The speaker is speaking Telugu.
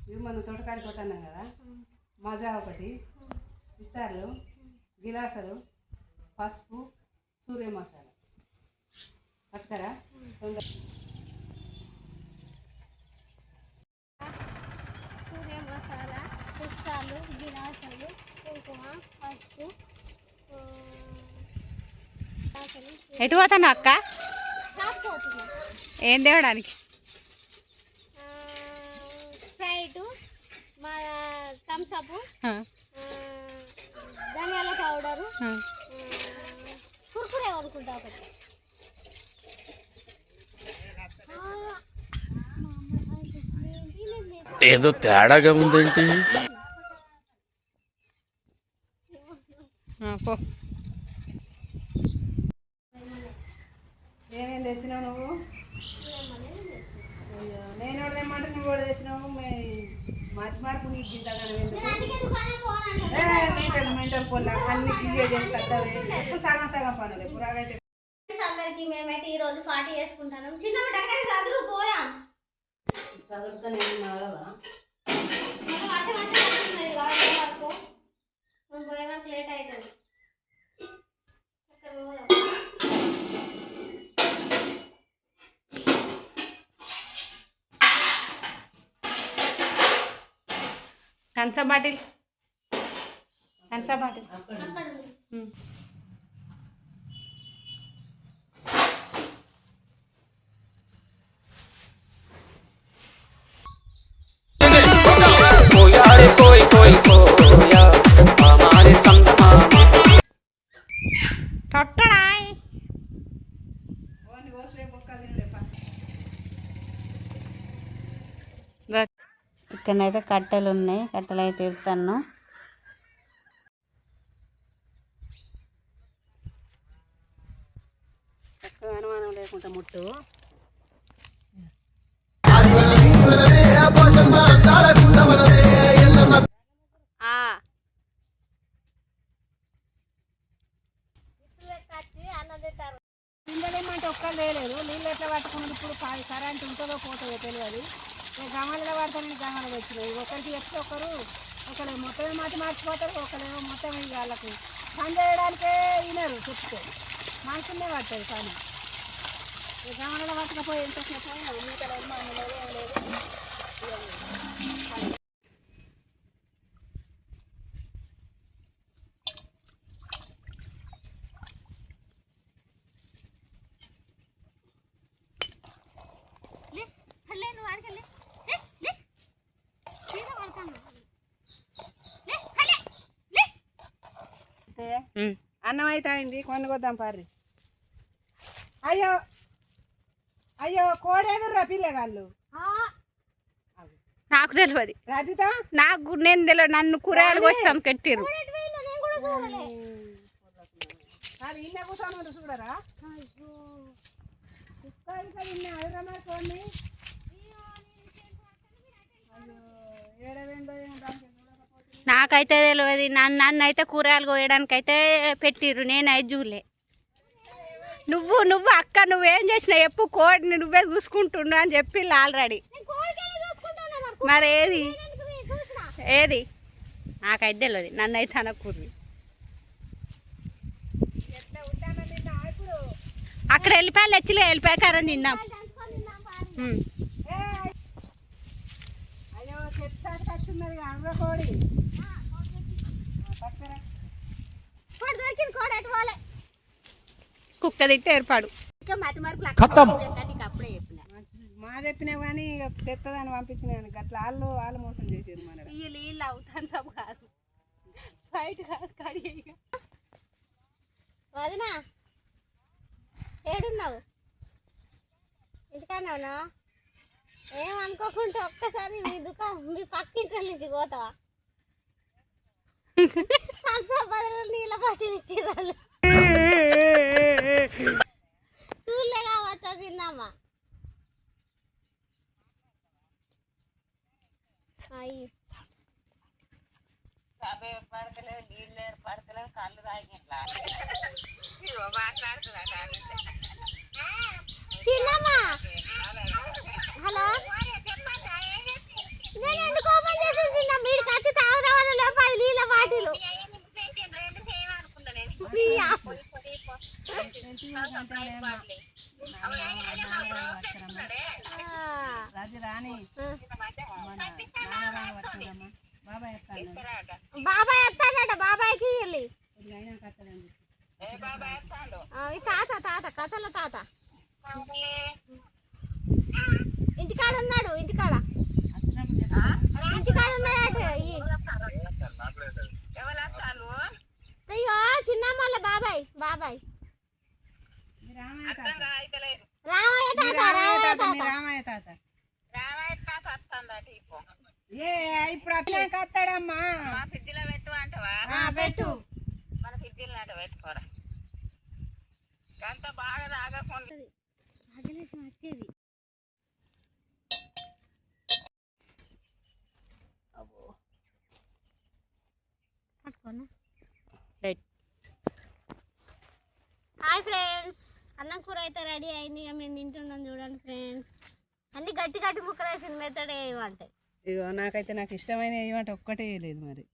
ఇవి మనం తోటకాడికి కొట్టన్నాం కదా, మజా ఒకటి, విస్తార్లు, గిలాసులు, పసుపు, సూర్య మసాలా పట్టుకరా. సూర్య మసాలా, విస్తార్లు, గిలాసులు, కుంకుమ, పసుపు. ఎటు పోతాను అక్క? షాప్ పోతున్నా. ఏం తేవడానికి? స్ప్రైట్, థమ్స్ అప్, ధనియాల పౌడరు, కుర్కురే కొనుక్కుంటా ఒకటి. ఏదో తేడాగా ఉందేంటి? ఏమేమి తెచ్చినావు నువ్వు? నేను కూడా తెమ్మంటే నువ్వు కూడా తెచ్చినావు. మతి మార్పు నీకు గింతగానే మెంటల్ పొల్ల అన్ని క్లియర్ చేసి కట్టాలి. ఎప్పుడు సగం సగం పనులు ఎప్పుడైతే. అందరికి మేమైతే ఈ రోజు పార్టీ చేసుకుంటాం. చిన్న చదువు పోయాం. చదువుతా నేను నడవా పోయేవరకు లేట్ అవుతుంది. కంచా బాటిల్ ఇక్కడైతే కట్టెలు ఉన్నాయి. కట్టెలు అయితే ఇస్తాను. తక్కువ అనుమానం లేకుండా ముట్టు. పిండలేమంటే ఒక్కరు లేదు. నీళ్ళు ఎట్లా పట్టుకున్నది ఇప్పుడు కరెంట్ ఉంటుందో పోతుందో తెలియదు. గమలలో పడతానని గమలు వచ్చినాయి. ఒకరికి చెప్తే ఒకరు మొత్తమే మార్చిపోతారు. ఒకరేమో మొత్తం వాళ్ళకు పని చేయడానికే వినరు. చెప్తే మనసునే పడుతుంది. కానీ గమలలో పట్టకపోయి ఎంతసేపు పోయినా మీటలేదు మనలేదు ఏం లేదు. అన్నం అయితే అయింది. కొనుక్కొద్దాం పారి. అయ్యో అయ్యో కోడేదుర్రా పిల్లగాళ్ళు. నాకు తెలియదు రజిత, నాకు నేను తెలియదు. నన్ను కూరగాయలు కోస్తాం కట్టిరు. అది ఇన్న కూర్చోమంటే చూడరా? చూడండి ఏడవేందో నాకైతే తెలియదు. నన్ను అయితే కూరగాయలు కోయడానికి అయితే పెట్టిర్రు. నేనైతే చూడలే. నువ్వు అక్క నువ్వేం చేసినావు ఎప్పుడు కోడిని నువ్వే చూసుకుంటుండు అని చెప్పి ఆల్రెడీ. మరి ఏది నాకైతే తెలియదు. నన్ను అయితే అనకూడదు. అక్కడ వెళ్ళిపోయాలి. వచ్చిలే వెళ్ళిపోయా కారం తిందాం. కుక్క తిట్టి ఏర్పాడు. మా చెప్పినా కానీ తెత్తదని పంపించిన అట్లా వాళ్ళు మోసం చేసేది. మన వీళ్ళు అవుతాను సబ్ కాదు బయట కాదు కడిగే. వదినా ఏడున్నావు? ఇంటికన్నా ఏమనుకోకుండా ఒక్కసారి మీ పక్కింటి నుంచి పోతావా? బదులు నీళ్ళ పట్టిలు ఇచ్చిర్రు. చూడలే కావచ్చా చిన్నమ్మ? చిన్నమ్మ హలో, నేను ఎందుకో రాజు రాని బాబాయ్ వస్తాడు. బాబాయ్ వస్తాడట, బాబాయ్కి వెళ్ళి తాత తాత కథల తాత ఇంటికాడ ఉన్నాడు, ఇంటికాడ ఉన్నాడు. అయ్యో చిన్నమ్మల బాబాయ్ బాబాయ్ రామయ్య తాత రామయ్య తాత ఏ ఇప్పుడు అట్లే కత్తాడమ్మా. పెట్టు మన ఫ్రిడ్జిల్ నాట పెట్టుకోరా ఎంత బాగా తాగకుండా వచ్చేది. హాయ్ ఫ్రెండ్స్, అన్నం కూర అయితే రెడీ అయింది. ఇక మేము తింటున్నాం చూడండి ఫ్రెండ్స్. అన్ని గట్టి గట్టి ముక్కలు వేసింది మెత్తడే ఏమంటే. ఇగో నాకైతే నాకు ఇష్టమైన ఏమంటే ఒక్కటే లేదు మరి.